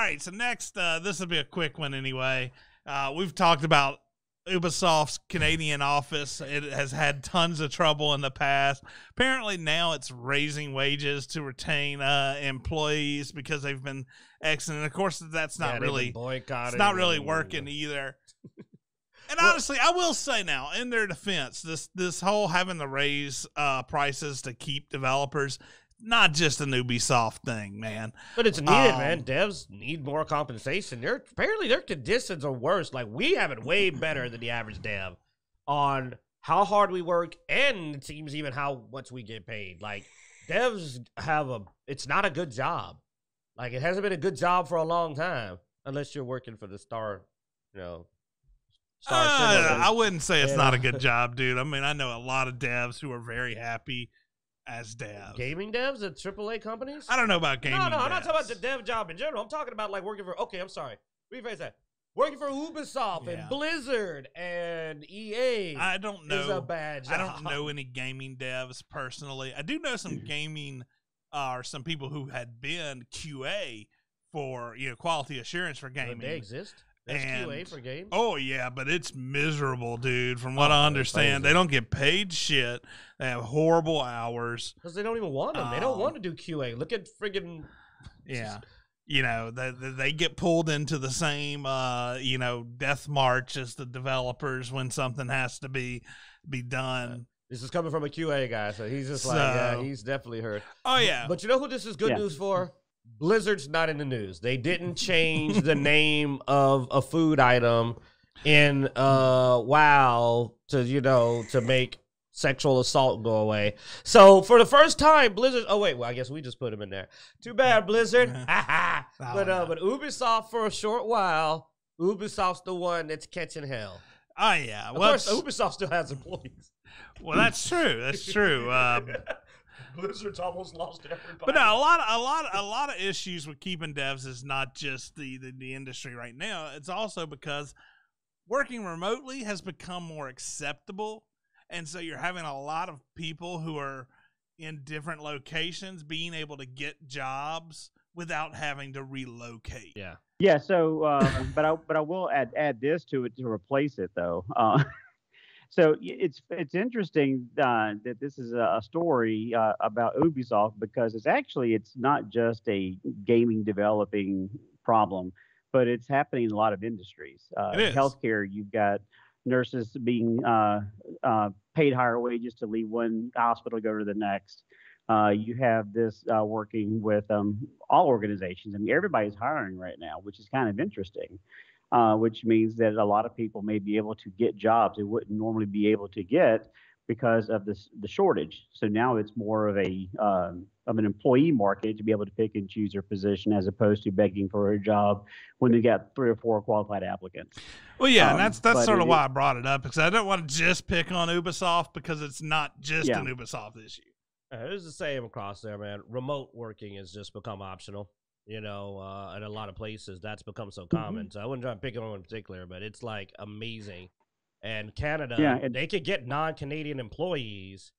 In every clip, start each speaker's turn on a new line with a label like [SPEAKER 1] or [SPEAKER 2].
[SPEAKER 1] right, so next, this will be a quick one anyway. We've talked about Ubisoft's Canadian office. It has had tons of trouble in the past. Apparently now it's raising wages to retain employees because they've been excellent. Of course, that's not really boycotting. It's not really working either. And honestly, I will say now, in their defense, this whole having to raise prices to keep developers, not just an Ubisoft thing, man.
[SPEAKER 2] But it's needed, man. Devs need more compensation. Apparently their conditions are worse. Like, we have it way better than the average dev on how hard we work, and it seems even how much we get paid. Like, devs it's not a good job. Like, it hasn't been a good job for a long time, unless you're working for the Star
[SPEAKER 1] I wouldn't say it's not a good job, dude. I mean, I know a lot of devs who are very happy as devs.
[SPEAKER 2] Gaming devs at AAA companies?
[SPEAKER 1] I don't know about gaming devs.
[SPEAKER 2] No, I'm not talking about the dev job in general. I'm talking about, like, working for, okay, I'm sorry. Rephrase that. Working for Ubisoft and Blizzard and EA.
[SPEAKER 1] I don't know.
[SPEAKER 2] Is a bad job.
[SPEAKER 1] I don't know any gaming devs personally. I do know some gaming or some people who had been QA for, quality assurance for gaming.
[SPEAKER 2] They exist. There's QA for games?
[SPEAKER 1] Oh, yeah, but it's miserable, dude. From what I understand, they don't get paid shit. They have horrible hours.
[SPEAKER 2] Because they don't even want them. They don't want to do QA. Look at friggin'...
[SPEAKER 1] Yeah. They get pulled into the same, death march as the developers when something has to be done.
[SPEAKER 2] This is coming from a QA guy, so he's just he's definitely hurt.
[SPEAKER 1] Oh, yeah.
[SPEAKER 2] But you know who this is good news for? Blizzard's not in the news. They didn't change the name of a food item in WoW to make sexual assault go away. So for the first time, Blizzard. Oh wait, well I guess we just put him in there. Too bad, Blizzard. But Ubisoft for a short while. Ubisoft's the one that's catching hell.
[SPEAKER 1] Oh yeah.
[SPEAKER 2] Of course, Ubisoft still has employees.
[SPEAKER 1] Well, that's true. That's true.
[SPEAKER 2] Blizzard's almost lost everybody.
[SPEAKER 1] But no, a lot of issues with keeping devs is not just the industry right now. It's also because working remotely has become more acceptable, and so you're having a lot of people who are in different locations being able to get jobs without having to relocate.
[SPEAKER 2] Yeah.
[SPEAKER 3] Yeah. So, but I will add this to it to replace it though. So it's interesting that this is a story about Ubisoft because it's not just a gaming developing problem, but it's happening in a lot of industries. In healthcare, you've got nurses being paid higher wages to leave one hospital to go to the next. You have this working with all organizations. I mean, everybody's hiring right now, which is kind of interesting. Which means that a lot of people may be able to get jobs they wouldn't normally be able to get because of the shortage. So now it's more of an employee market to be able to pick and choose their position as opposed to begging for a job when they got 3 or 4 qualified applicants.
[SPEAKER 1] Well, yeah, and that's sort of why I brought it up, because I don't want to just pick on Ubisoft because it's not just an Ubisoft issue.
[SPEAKER 2] It's the same across there, man. Remote working has just become optional. In a lot of places, that's become so common. So I wouldn't try to pick on one in particular, but it's like amazing. And Canada, they could get non-Canadian employees.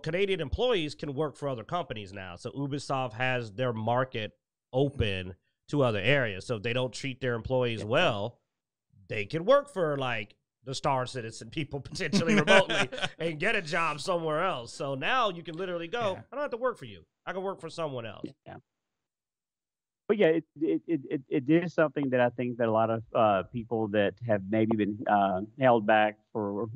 [SPEAKER 2] Canadian employees can work for other companies now. So Ubisoft has their market open to other areas. So if they don't treat their employees well, they can work for like the Star Citizen people potentially remotely and get a job somewhere else. So now you can literally go, I don't have to work for you. I can work for someone else.
[SPEAKER 3] Yeah. But yeah, it is something that I think that a lot of people that have maybe been held back for,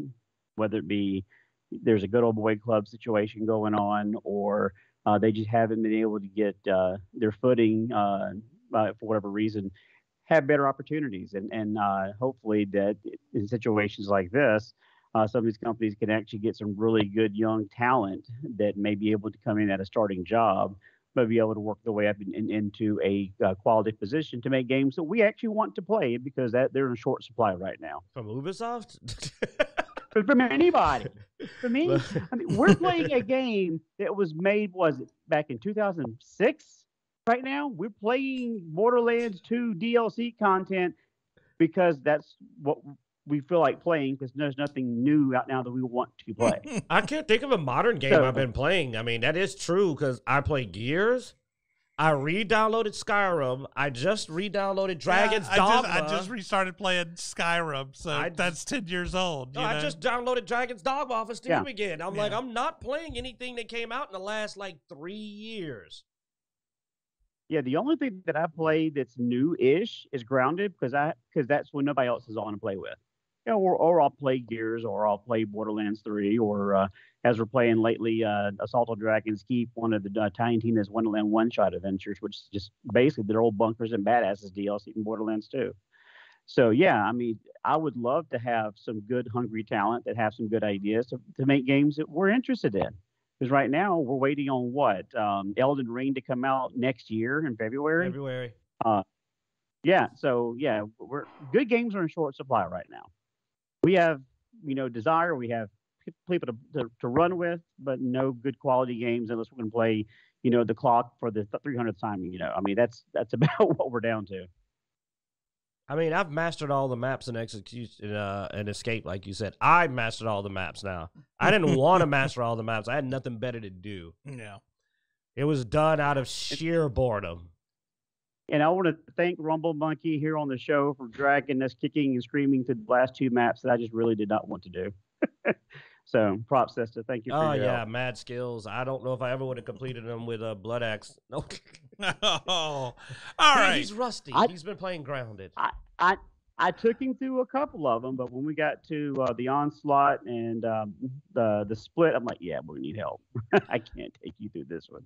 [SPEAKER 3] whether it be there's a good old boy club situation going on, or they just haven't been able to get their footing for whatever reason, have better opportunities. And hopefully that in situations like this, some of these companies can actually get some really good young talent that may be able to come in at a starting job, but be able to work their way up into a quality position to make games that we actually want to play, because they're in short supply right now.
[SPEAKER 2] From Ubisoft?
[SPEAKER 3] From anybody. For me, I mean, we're playing a game that was made, back in 2006? Right now, we're playing Borderlands 2 DLC content because that's what we feel like playing, because there's nothing new out now that we want to play.
[SPEAKER 2] I can't think of a modern game I've been playing. I mean, that is true, because I play Gears, I re-downloaded Skyrim. I just re-downloaded Dragon's Dogma.
[SPEAKER 1] I just restarted playing Skyrim, so that's 10 years old.
[SPEAKER 2] No, I just downloaded Dragon's Dogma off of Steam again. I'm like, I'm not playing anything that came out in the last, like, 3 years.
[SPEAKER 3] Yeah, the only thing that I played that's new-ish is Grounded, because that's when nobody else is on to play with. You know, or I'll play Gears, or I'll play Borderlands 3, or as we're playing lately, Assault on Dragon's Keep, one of the Tiny Tina's Wonderland one-shot adventures, which is just basically their old Bunkers and Badasses DLC from Borderlands 2. So yeah, I mean, I would love to have some good, hungry talent that have some good ideas to make games that we're interested in. Because right now we're waiting on what Elden Ring to come out next year in February. Yeah, so yeah, good games are in short supply right now. We have, desire. We have people to run with, but no good quality games unless we're going to play, the clock for the 300th time. I mean, that's about what we're down to.
[SPEAKER 2] I mean, I've mastered all the maps and execution and escape, like you said. I mastered all the maps now. I didn't want to master all the maps. I had nothing better to do.
[SPEAKER 1] Yeah.
[SPEAKER 2] It was done out of sheer boredom.
[SPEAKER 3] And I want to thank Rumble Monkey here on the show for dragging us kicking and screaming through the last 2 maps that I just really did not want to do. So props, Sesta. Thank you for your help.
[SPEAKER 2] Mad skills. I don't know if I ever would have completed them with a Blood Axe. No.
[SPEAKER 1] Oh, all right.
[SPEAKER 2] He's rusty. He's been playing Grounded.
[SPEAKER 3] I took him through a couple of them, but when we got to the Onslaught and the Split, I'm like, yeah, we need help. I can't take you through this one.